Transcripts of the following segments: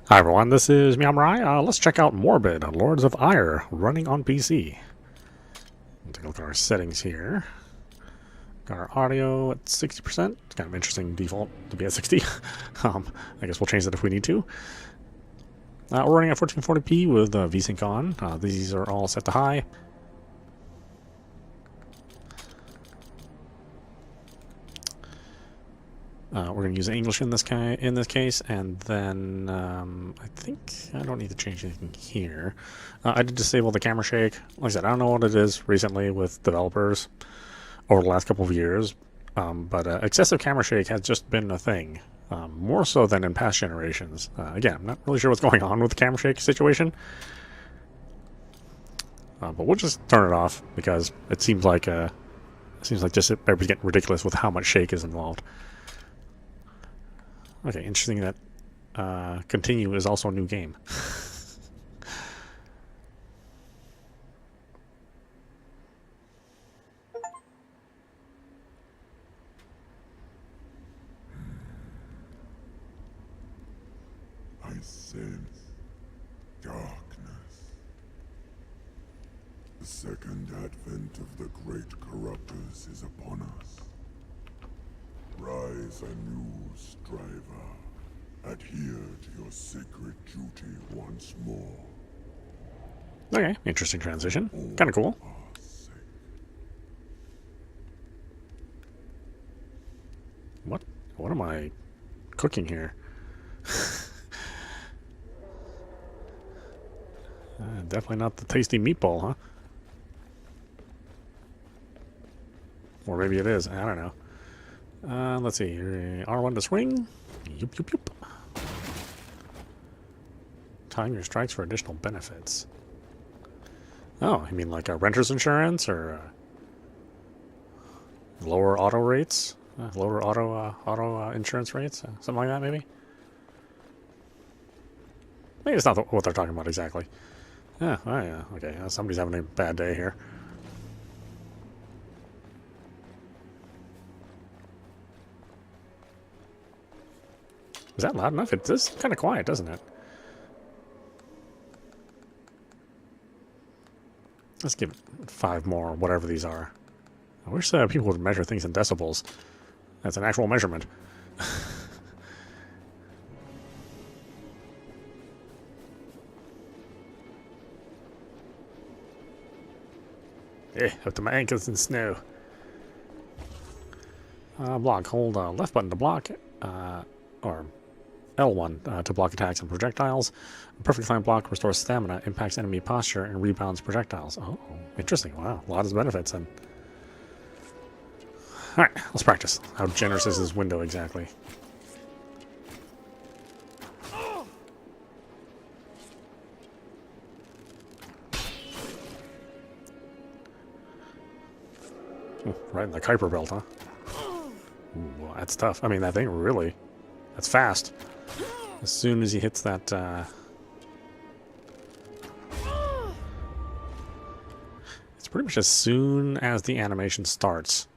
Hi everyone, this is meowmurai. Let's check out Morbid, Lords of Ire, running on PC. Take a look at our settings here. Got our audio at 60%. It's kind of interesting default to be at 60. I guess we'll change that if we need to. We're running at 1440p with VSync on. These are all set to high. We're going to use English in this case, and then I think I don't need to change anything here. I did disable the camera shake. Like I said, I don't know what it is recently with developers over the last couple of years, but excessive camera shake has just been a thing, more so than in past generations. Again, I'm not really sure what's going on with the camera shake situation, but we'll just turn it off because it seems like just everybody's getting ridiculous with how much shake is involved. Okay, interesting that Continue is also a new game. I sense darkness. The second advent of the great corruptors is upon us. Rise anew, striver. Adhere to your sacred duty once more. Okay, interesting transition. Kind of cool. What am I cooking here? Definitely not the tasty meatball, huh? Or maybe it is. I don't know. Let's see. R1 to swing. Yup, yup, yup. Time your strikes for additional benefits. Oh, you mean like a renter's insurance or lower auto rates? Lower auto insurance rates? Something like that, maybe? Maybe it's not what they're talking about exactly. Yeah, oh yeah, okay. Somebody's having a bad day here. Is that loud enough? It is kind of quiet, doesn't it? Let's give it 5 more, whatever these are. I wish people would measure things in decibels. That's an actual measurement. Up to my ankles in snow. Block. Hold left button to block, or L1 to block attacks and projectiles. A perfect climb block restores stamina, impacts enemy posture, and rebounds projectiles. Oh, interesting. Wow, a lot of benefits. And all right, let's practice. How generous is this window exactly? Right in the Kuiper belt, huh? Ooh, well, that's tough. I mean, that thing really... That's fast. As soon as he hits that... It's pretty much as soon as the animation starts.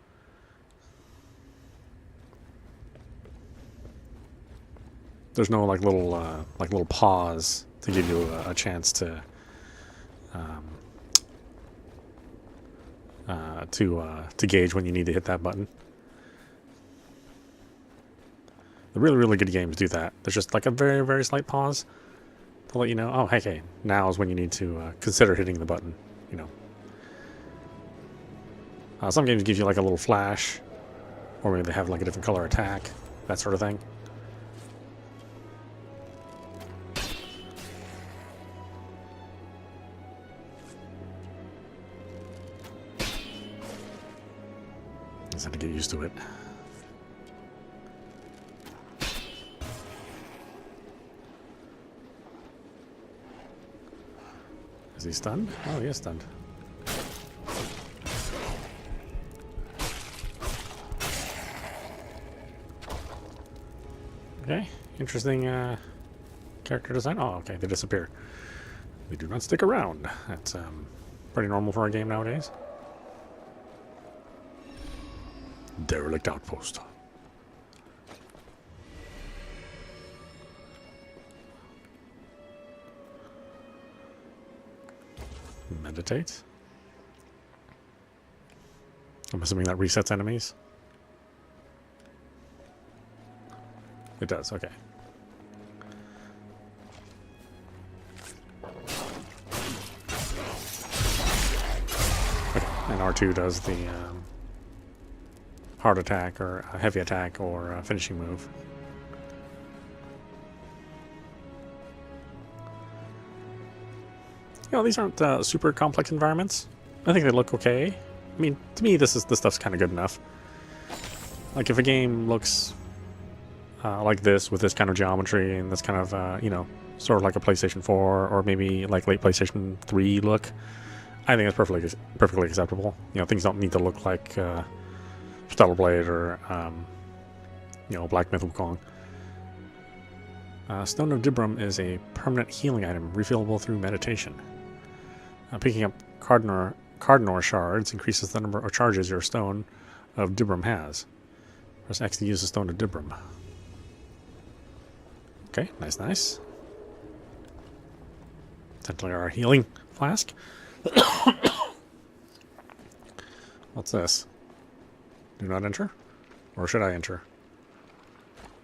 There's no like little pause to give you a chance to... to gauge when you need to hit that button. The really, really good games do that. There's just like a very, very slight pause to let you know, oh, hey, now is when you need to consider hitting the button, you know. Some games give you like a little flash, or maybe they have like a different color attack, that sort of thing. Just have to get used to it. Is he stunned? Oh, he is stunned. Okay, interesting character design. Oh, okay, they disappear. They do not stick around. That's pretty normal for a game nowadays. Derelict outpost. Meditate. I'm assuming that resets enemies. It does, okay. Okay, and R2 does the hard attack or heavy attack or finishing move. You know, these aren't super complex environments. I think they look okay. I mean, to me, this stuff's kind of good enough. Like, if a game looks like this, with this kind of geometry and this kind of, you know, sort of like a PlayStation 4 or maybe like late PlayStation 3 look, I think it's perfectly acceptable. You know, things don't need to look like Stellar Blade or, you know, Black Myth Wukong. Stone of Dibram is a permanent healing item, refillable through meditation. Picking up Cardinor shards increases the number of charges your Stone of Dibram has. Press X to use the Stone of Dibram. Okay, nice. Essentially our healing flask. What's this? Do not enter? Or should I enter?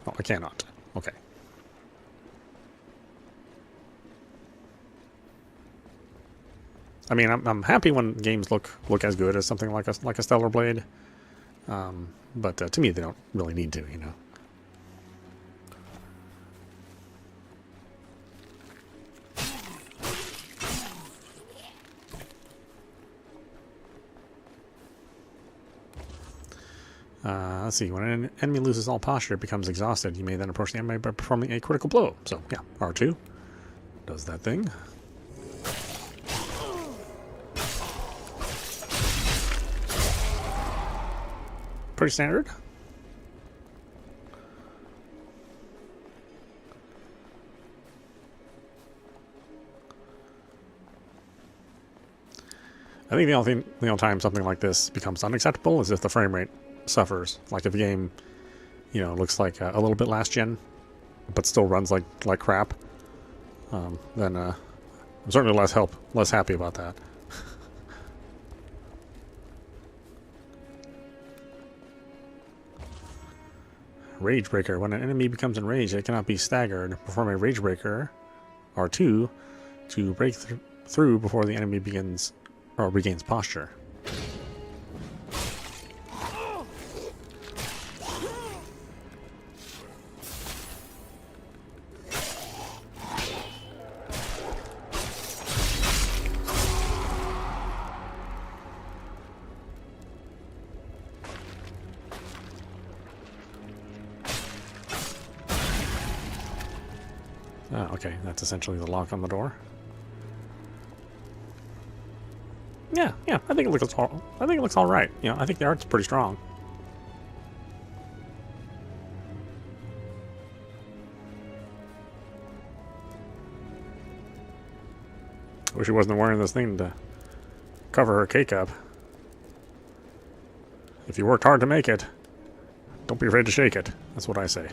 Oh, I cannot. Okay. I mean, I'm happy when games look as good as something like a Stellar Blade, but to me they don't really need to, you know. Let's see. When an enemy loses all posture, it becomes exhausted. You may then approach the enemy by performing a critical blow. So yeah, R2 does that thing. Pretty standard. I think the only time something like this becomes unacceptable is if the frame rate suffers. Like if a game, you know, looks like a little bit last gen, but still runs like crap. Then I'm certainly less happy about that. Rage Breaker. When an enemy becomes enraged, it cannot be staggered. Perform a Rage Breaker, R2, to break through before the enemy begins or regains posture. Okay, that's essentially the lock on the door. Yeah, I think it looks all right. You know, I think the art's pretty strong. Wish she wasn't wearing this thing to cover her cake up. If you worked hard to make it, don't be afraid to shake it. That's what I say.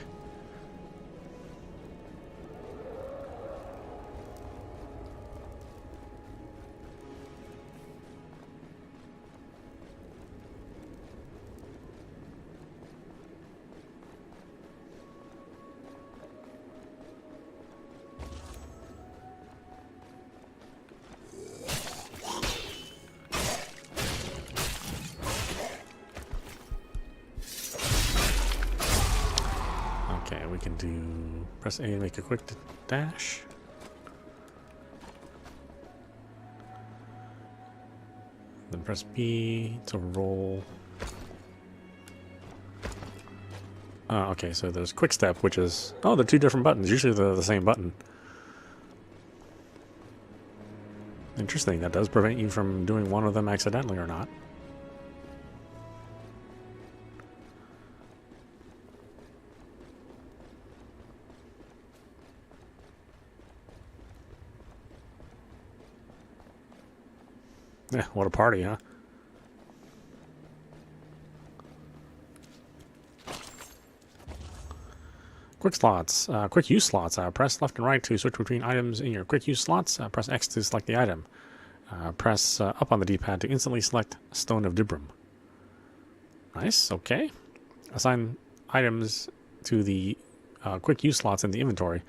Okay, we can do press A to make a quick dash. Then press B to roll. Okay, so there's quick step, which is they're two different buttons. Usually they're the same button. Interesting. That does prevent you from doing one of them accidentally or not. Yeah, what a party, huh? Quick slots, quick use slots. Press left and right to switch between items in your quick use slots. Press X to select the item. Press up on the D-pad to instantly select Stone of Dibram. Nice, okay. Assign items to the quick use slots in the inventory.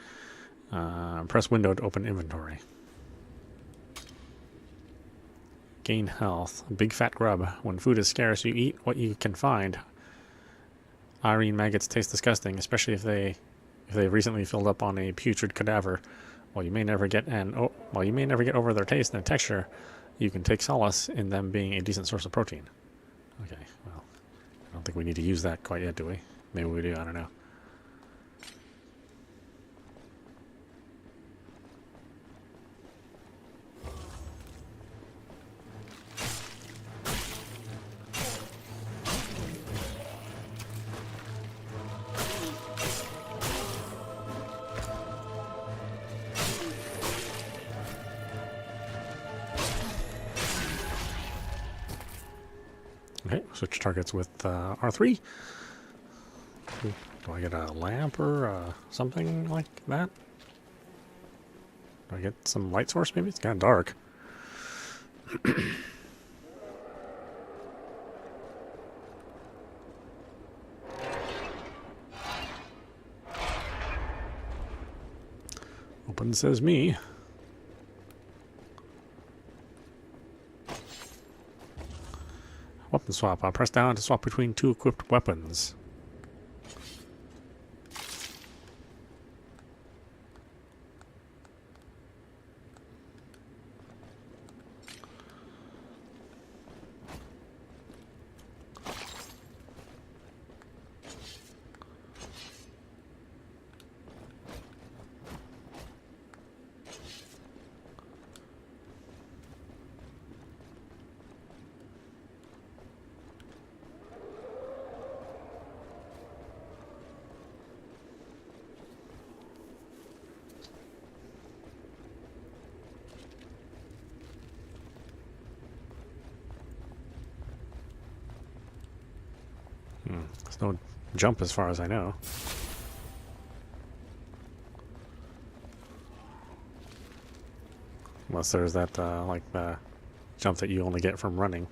Press window to open inventory. Gain health. Big fat grub. When food is scarce, you eat what you can find. Irene maggots taste disgusting, especially if they've recently filled up on a putrid cadaver. While you may never get over their taste and texture, you can take solace in them being a decent source of protein. Okay, well, I don't think we need to use that quite yet, do we? Maybe we do, I don't know. Okay, switch targets with R3. Do I get a lamp or something like that? Do I get some light source maybe? It's kind of dark. Open says me. Weapon swap. I'll press down to swap between two equipped weapons. There's no jump as far as I know. Unless there's that, jump that you only get from running.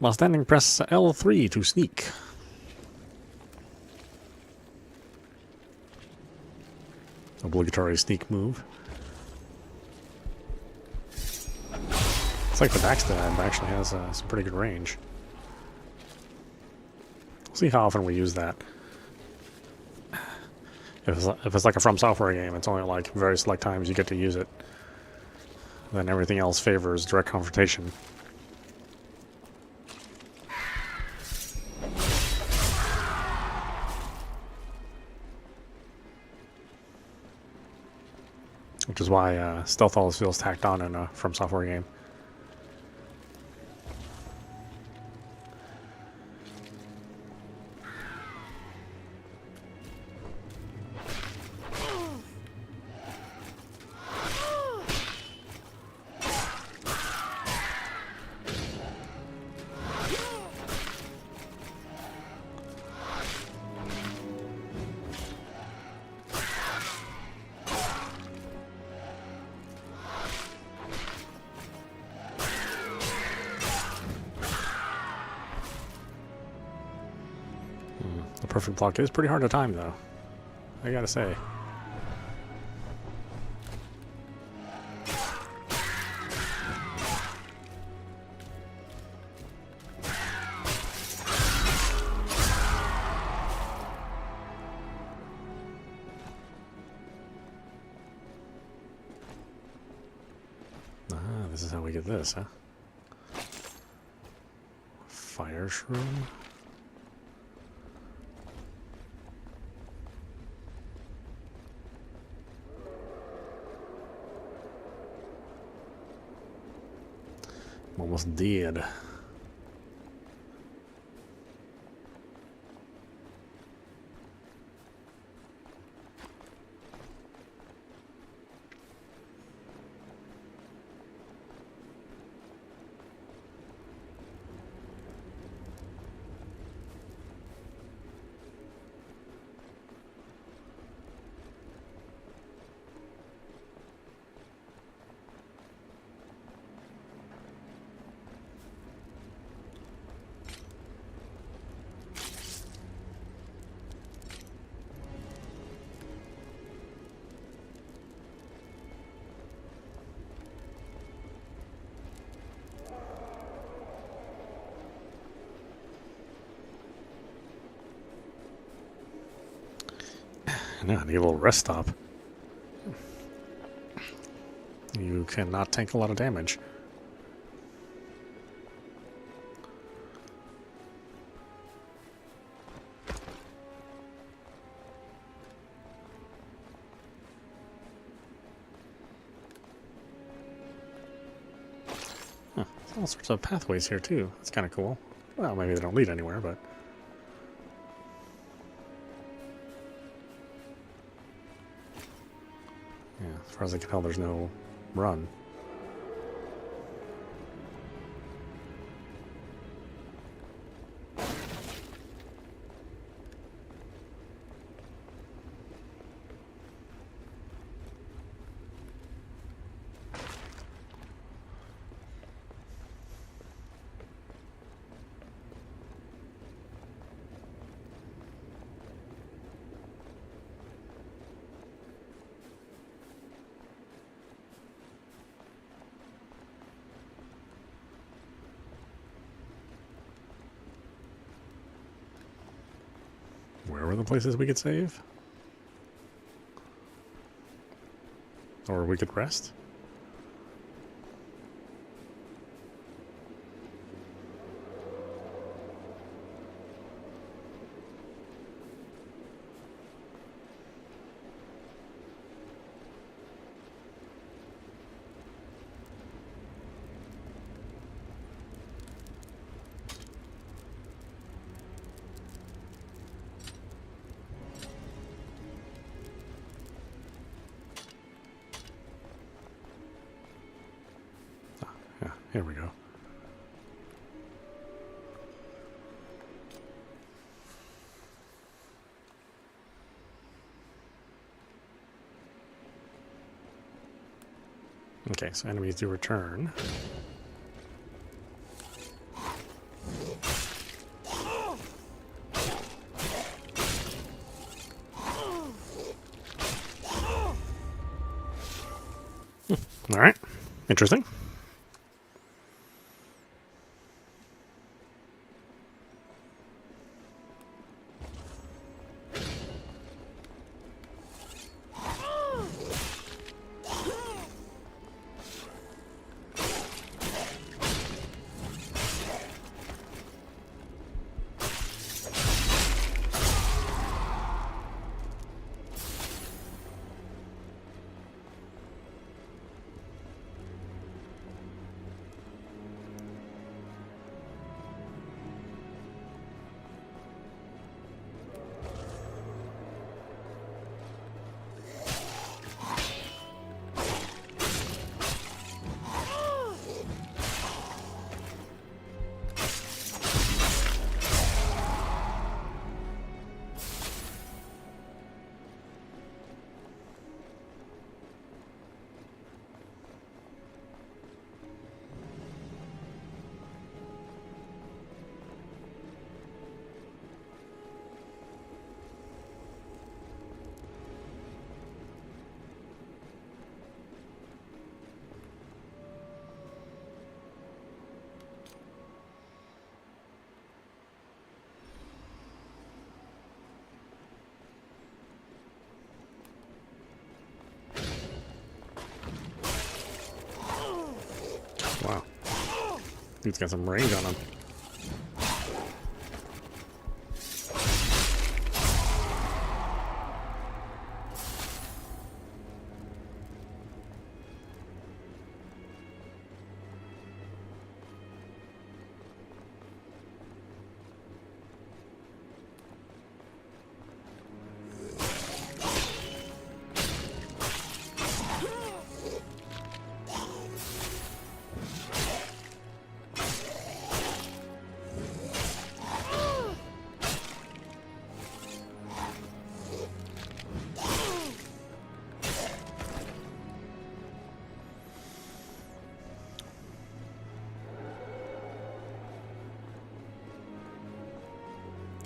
While standing, press L3 to sneak. Obligatory sneak move. It's like the backstab actually has some pretty good range. We'll see how often we use that. If it's like a From Software game, it's only like very select times you get to use it. Then everything else favors direct confrontation. Which is why stealth always feels tacked on in a From Software game. The perfect block is pretty hard to time, though. I gotta say. Ah, this is how we get this, huh? Fire shroom? I'm almost dead. Yeah, I need a little rest stop. You cannot tank a lot of damage. Huh, all sorts of pathways here too. That's kind of cool. Well, maybe they don't lead anywhere, but... yeah, as far as I can tell, there's no run. Where were the places we could save? Or we could rest? Yeah, here we go. Okay, so enemies do return. All right, interesting. Wow. Dude's got some range on him.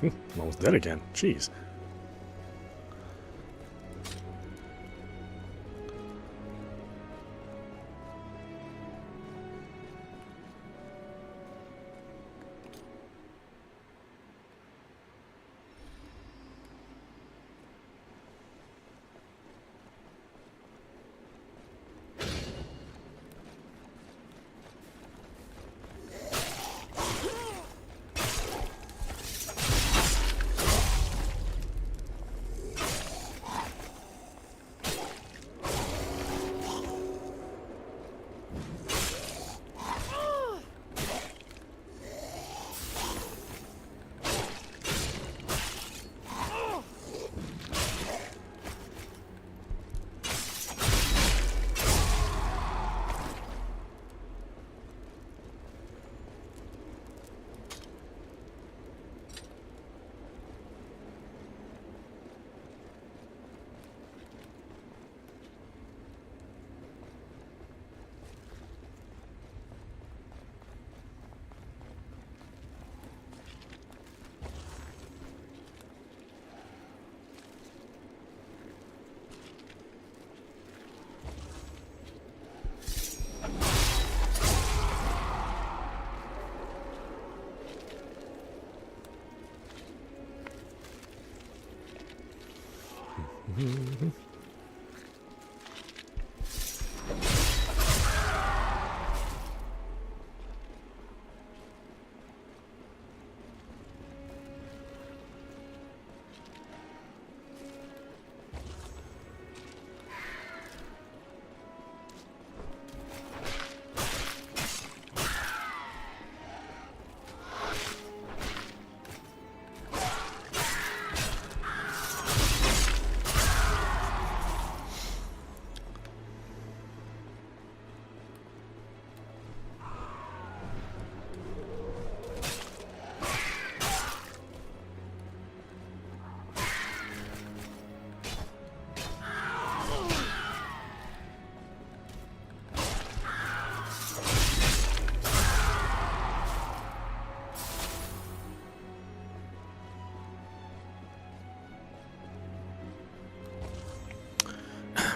I'm almost dead again. Jeez.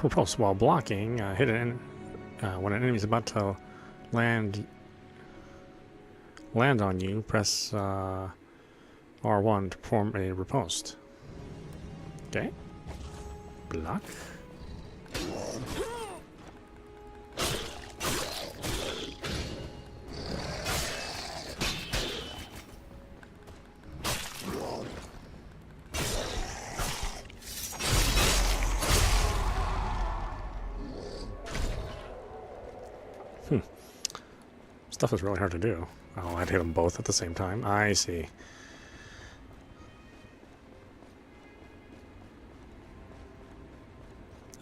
Repulse while blocking. Hit when an enemy is about to land on you. Press R1 to perform a riposte. Okay. Block. Stuff is really hard to do. Oh, I'd hit them both at the same time. I see.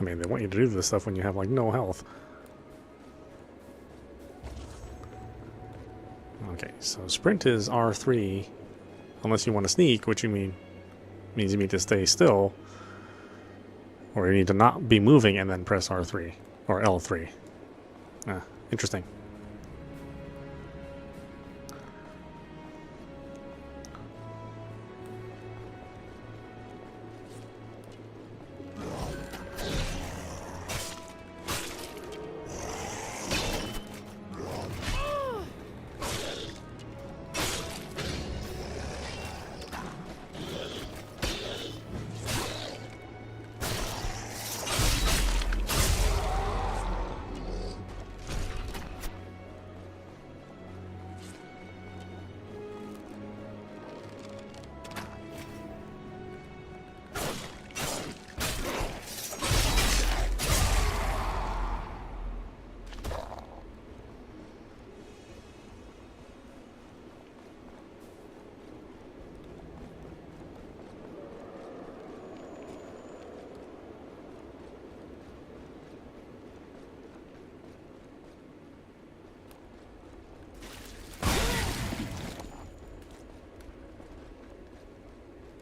I mean, they want you to do this stuff when you have, like, no health. Okay, so sprint is R3, unless you want to sneak, which means you need to stay still, or you need to not be moving and then press R3, or L3. Interesting.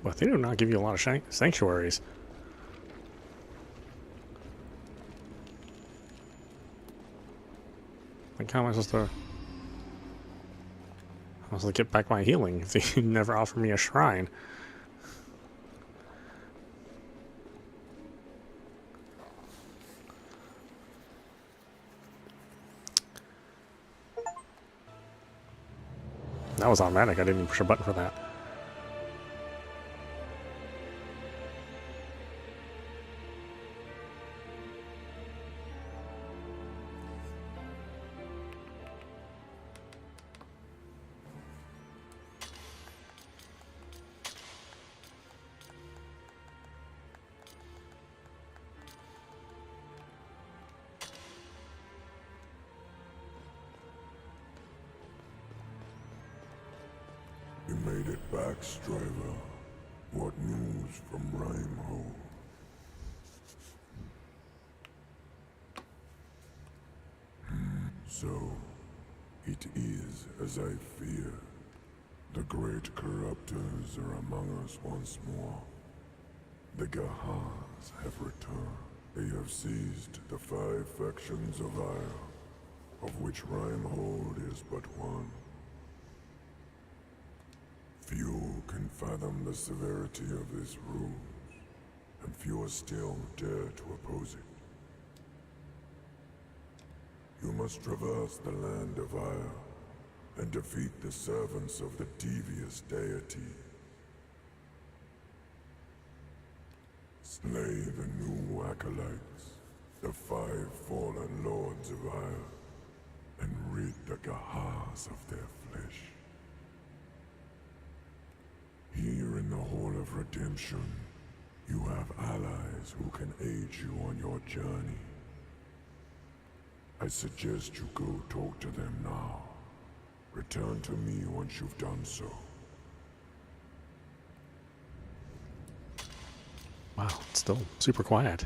But they do not give you a lot of sanctuaries. Like, how am I supposed to get back my healing if they never offer me a shrine? That was automatic. I didn't even push a button for that. You made it back, Striver. What news from Rhymehold? So, it is as I feared. The great corruptors are among us once more. The Gahars have returned. They have seized the 5 factions of Ire, of which Rhymehold is but one. Few can fathom the severity of this ruse, and fewer still dare to oppose it. You must traverse the land of Ire, and defeat the servants of the devious deity. Slay the new acolytes, the 5 fallen Lords of Ire, and rid the Gahars of their flesh. Here in the Hall of Redemption, you have allies who can aid you on your journey. I suggest you go talk to them now. Return to me once you've done so. Wow, it's still super quiet.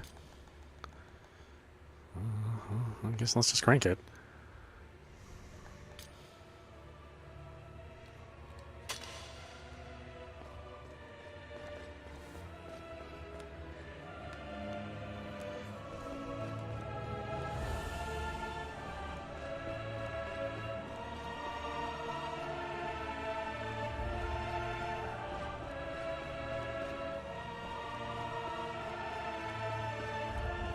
I guess let's just crank it.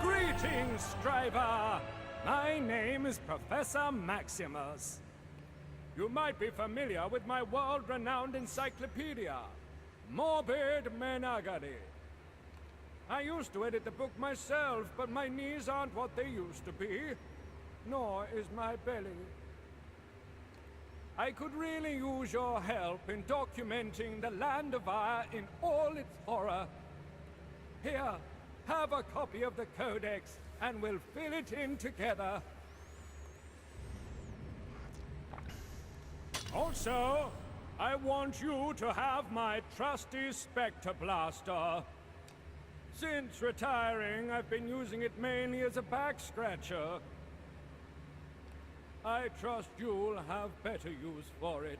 Greetings, Striver! My name is Professor Maximus. You might be familiar with my world-renowned encyclopedia, Morbid. I used to edit the book myself, but my knees aren't what they used to be, nor is my belly. I could really use your help in documenting the Land of Ire in all its horror. Here, have a copy of the Codex, and we'll fill it in together. Also, I want you to have my trusty Spectre Blaster. Since retiring, I've been using it mainly as a back-scratcher. I trust you'll have better use for it.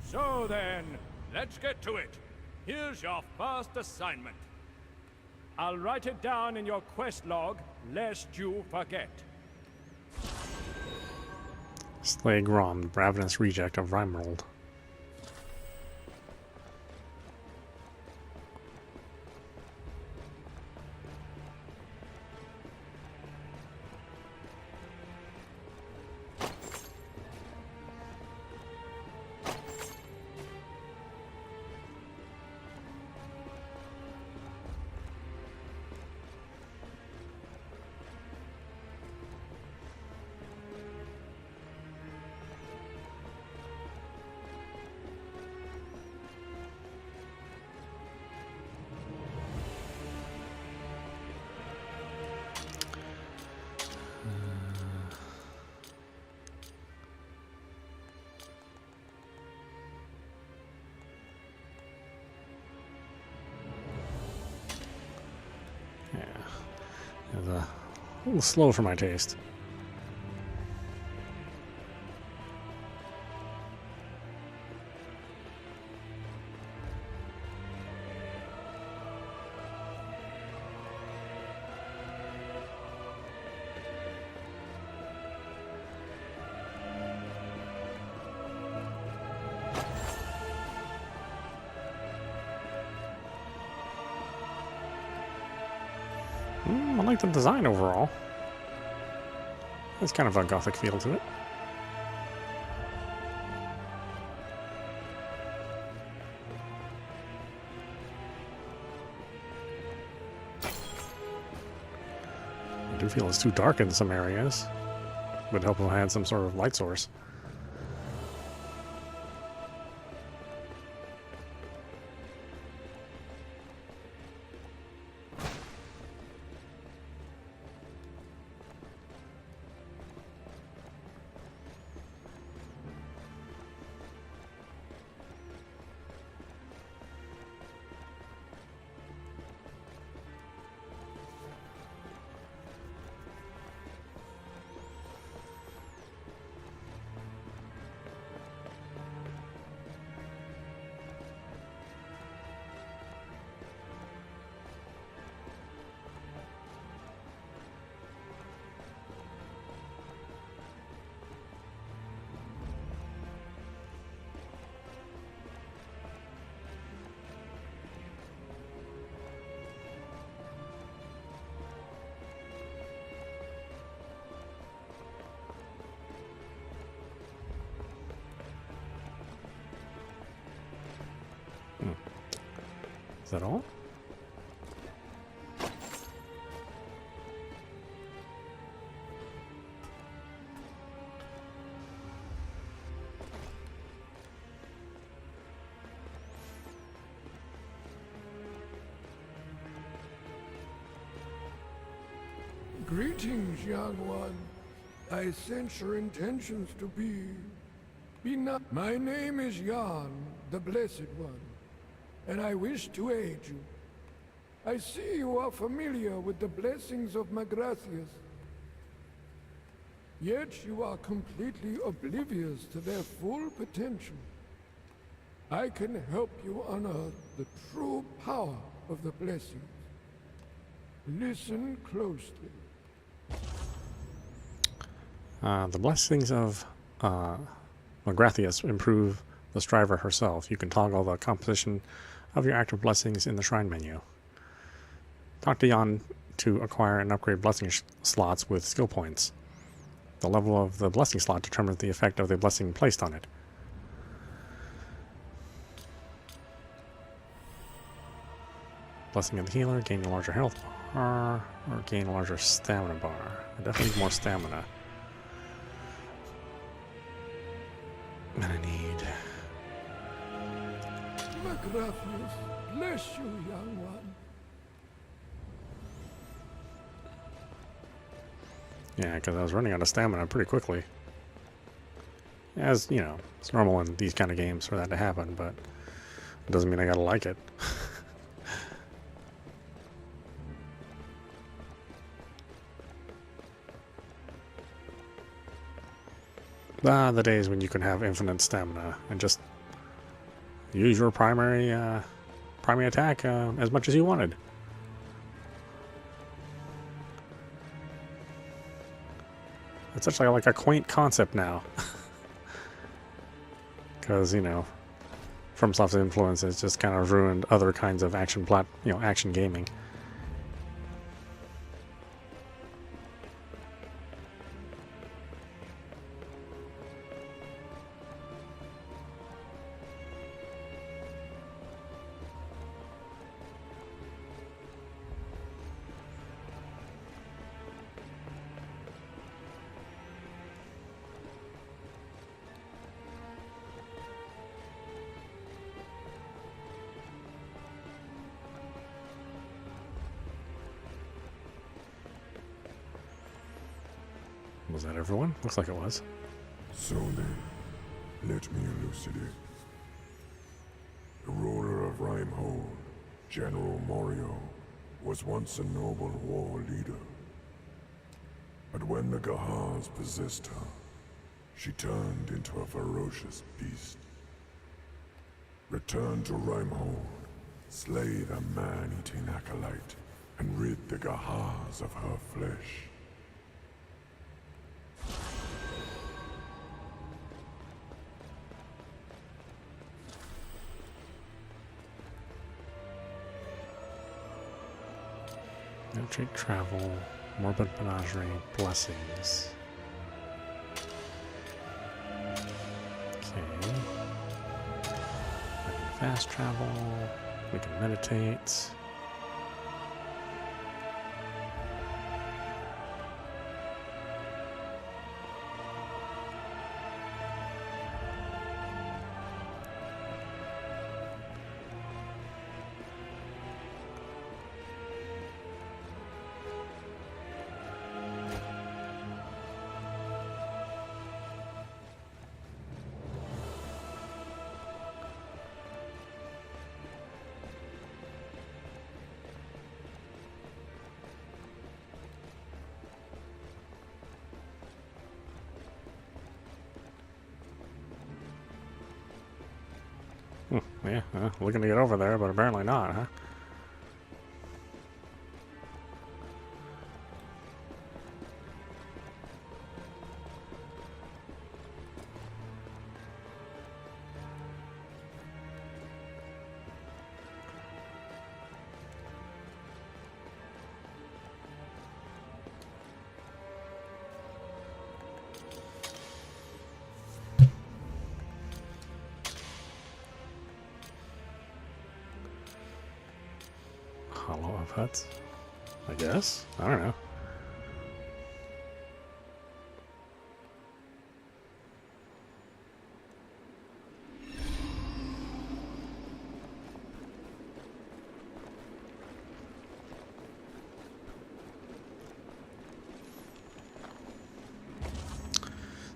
So then, let's get to it. Here's your first assignment. I'll write it down in your quest log, lest you forget. Slay Grom, the ravenous reject of Rimerold. It's a little slow for my taste. I like the design overall. It's kind of a gothic feel to it. I do feel it's too dark in some areas. Would help if I had some sort of light source. Is that all? Greetings, young one. I sense your intentions to be not. My name is Jan, the Blessed One, and I wish to aid you. I see you are familiar with the blessings of Magracias. Yet you are completely oblivious to their full potential. I can help you unearth the true power of the blessings. Listen closely. The blessings of Magrathias improve the striver herself. You can toggle the composition of your active blessings in the shrine menu. Talk to Jan to acquire and upgrade blessing slots with skill points. The level of the blessing slot determines the effect of the blessing placed on it. Blessing of the healer, gain a larger health bar, or gain a larger stamina bar. I definitely need more stamina. And I need... Magracias, bless you, young one. Yeah, because I was running out of stamina pretty quickly. As, you know, it's normal in these kind of games for that to happen, but it doesn't mean I gotta like it. The days when you can have infinite stamina and just use your primary attack as much as you wanted. It's such like a quaint concept now. Because, you know, FromSoft's influence has just kind of ruined other kinds of action gaming. Was that everyone? Looks like it was. So then, let me elucidate. The ruler of Rimehold, General Morio, was once a noble war leader. But when the Gahars possessed her, she turned into a ferocious beast. Return to Rimehold, slay the man-eating acolyte, and rid the Gahars of her flesh. Treat travel, morbid menagerie, blessings. Okay. I can fast travel. We can meditate. Yeah, looking to get over there, but apparently not, huh? of huts. I guess. I don't know.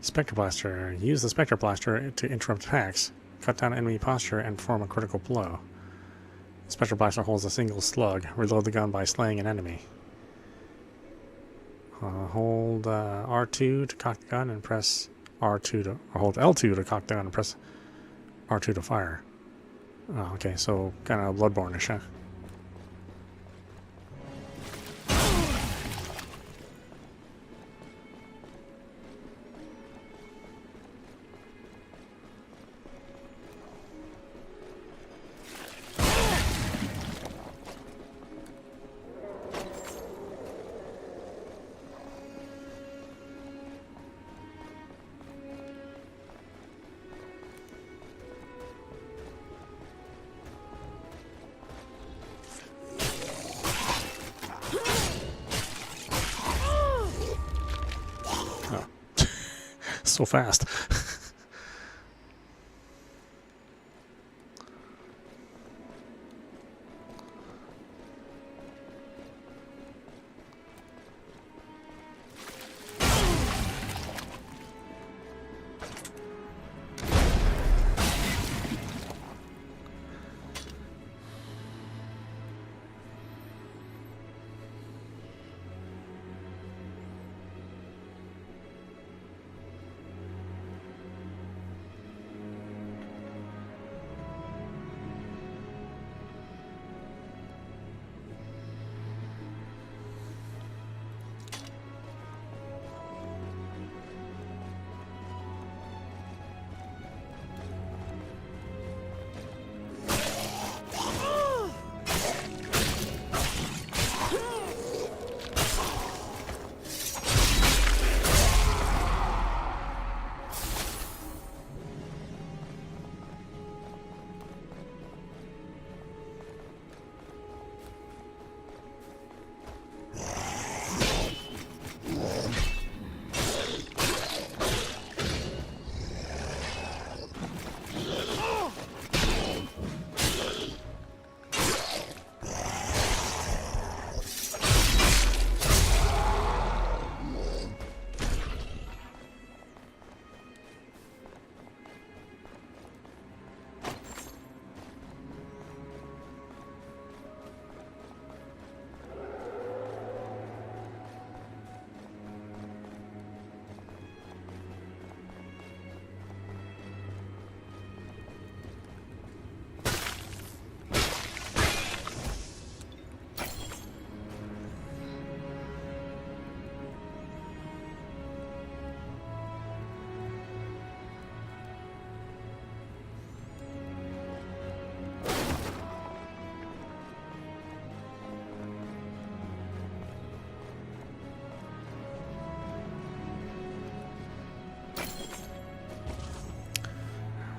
Spectre Blaster. Use the Spectre Blaster to interrupt attacks, cut down enemy posture, and perform a critical blow. The Spectre Blaster holds a single slug. Reload the gun by slaying an enemy. Hold R2 to cock the gun and press R2 to... Or hold L2 to cock the gun and press R2 to fire. Oh, okay, so kind of Bloodborne-ish, huh? So fast.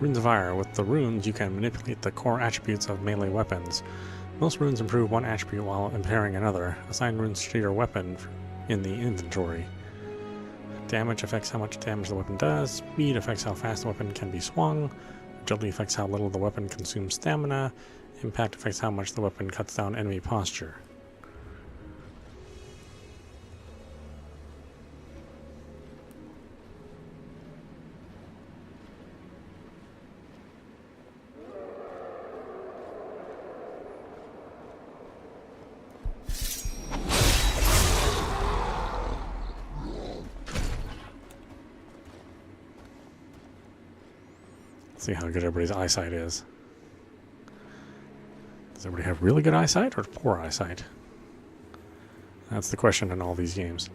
Runes of Ire. With the runes, you can manipulate the core attributes of melee weapons. Most runes improve one attribute while impairing another. Assign runes to your weapon in the inventory. Damage affects how much damage the weapon does. Speed affects how fast the weapon can be swung. Agility affects how little the weapon consumes stamina. Impact affects how much the weapon cuts down enemy posture. See how good everybody's eyesight is. Does everybody have really good eyesight or poor eyesight? That's the question in all these games.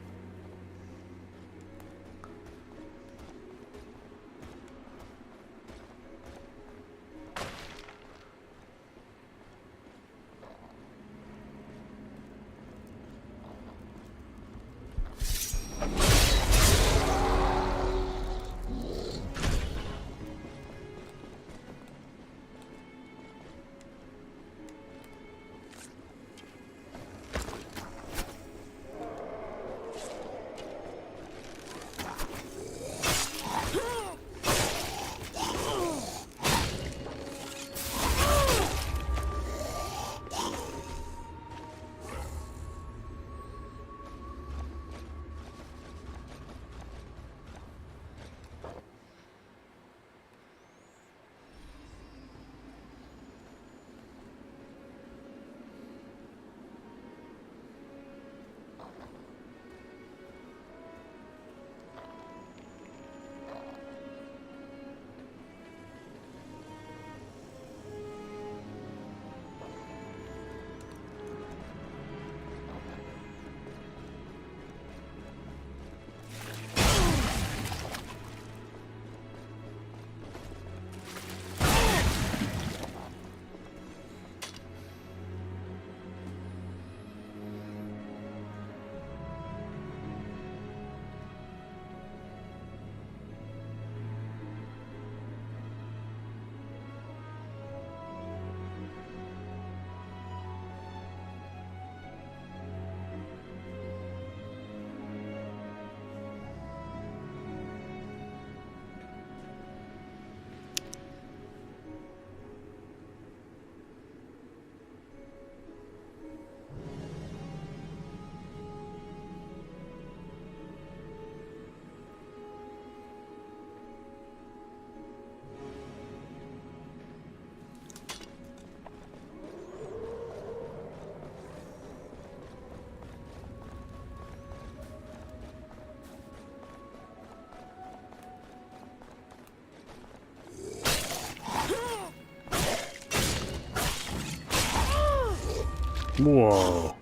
Whoa.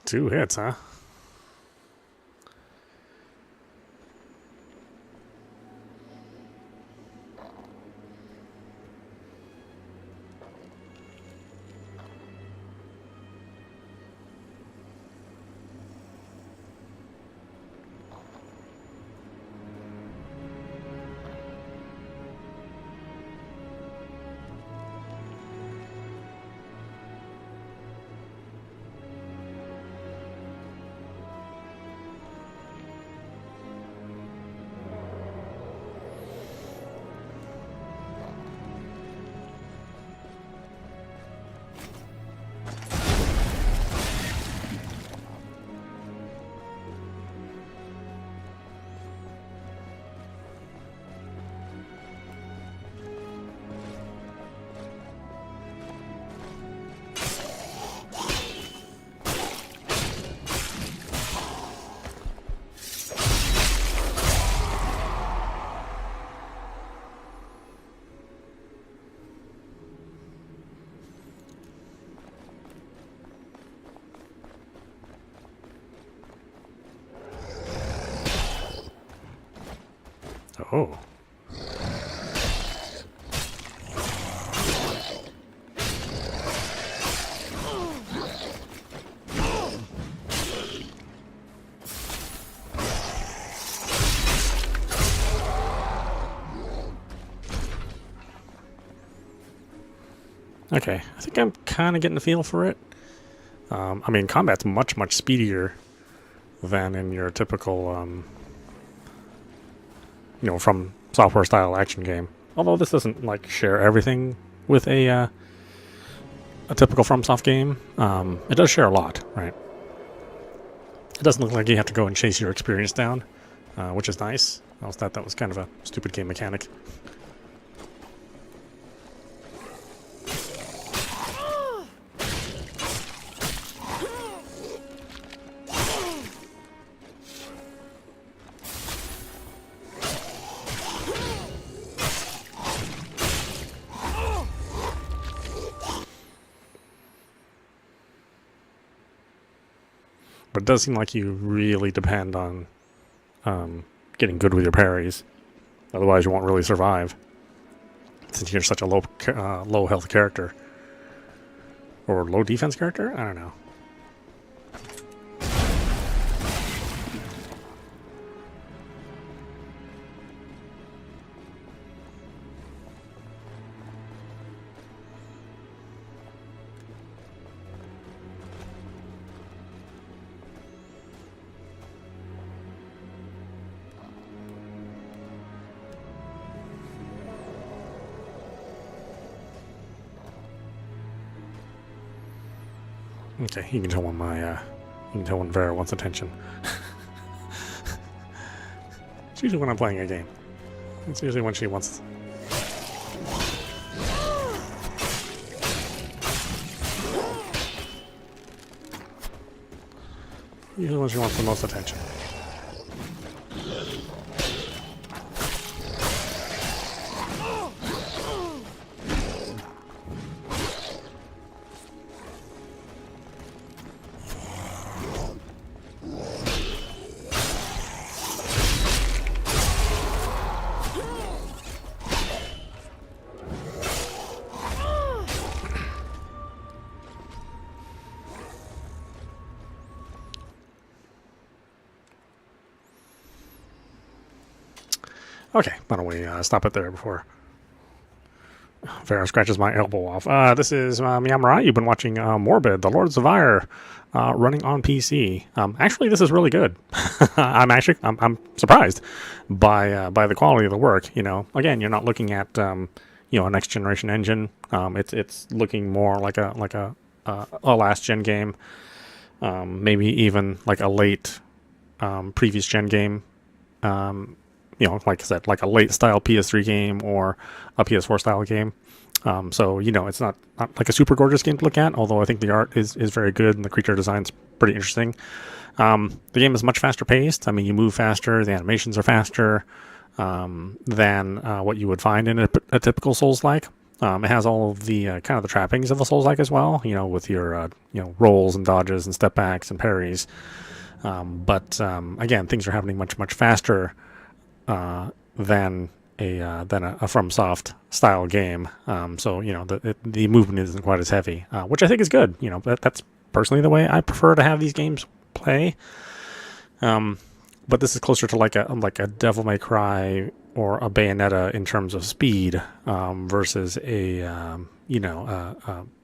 2 hits, huh? Oh. Okay, I think I'm kind of getting a feel for it. I mean, combat's much, much speedier than in your typical, from software style action game. Although this doesn't like share everything with a typical FromSoft game. It does share a lot, right? It doesn't look like you have to go and chase your experience down, which is nice. I was thought that was kind of a stupid game mechanic. But it does seem like you really depend on getting good with your parries. Otherwise, you won't really survive, since you're such a low health character. Or low defense character? I don't know. Okay, you can tell when Vera wants attention. It's usually when I'm playing a game. It's usually when she wants. Usually when she wants the most attention. Okay, why don't we stop it there before Vera scratches my elbow off. This is meowmurai. You've been watching Morbid, the Lords of Ire, running on PC. Actually, this is really good. I'm surprised by the quality of the work. You know, again, you're not looking at a next generation engine. It's looking more like a last gen game, maybe even like a late previous gen game. Like I said, like a late style PS3 game or a PS4 style game. So, it's not like a super gorgeous game to look at, although I think the art is very good and the creature design's pretty interesting. The game is much faster paced. I mean, you move faster, the animations are faster than what you would find in a typical Souls-like. It has all of the kind of the trappings of a Souls-like as well, with your rolls and dodges and step backs and parries. But again, things are happening much faster than a FromSoft style game. So the movement isn't quite as heavy, which I think is good. That's personally the way I prefer to have these games play. But this is closer to like a Devil May Cry or a Bayonetta in terms of speed, versus an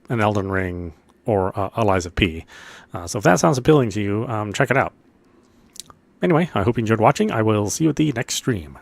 Elden Ring or a Lies of P. So if that sounds appealing to you, check it out. Anyway, I hope you enjoyed watching. I will see you at the next stream.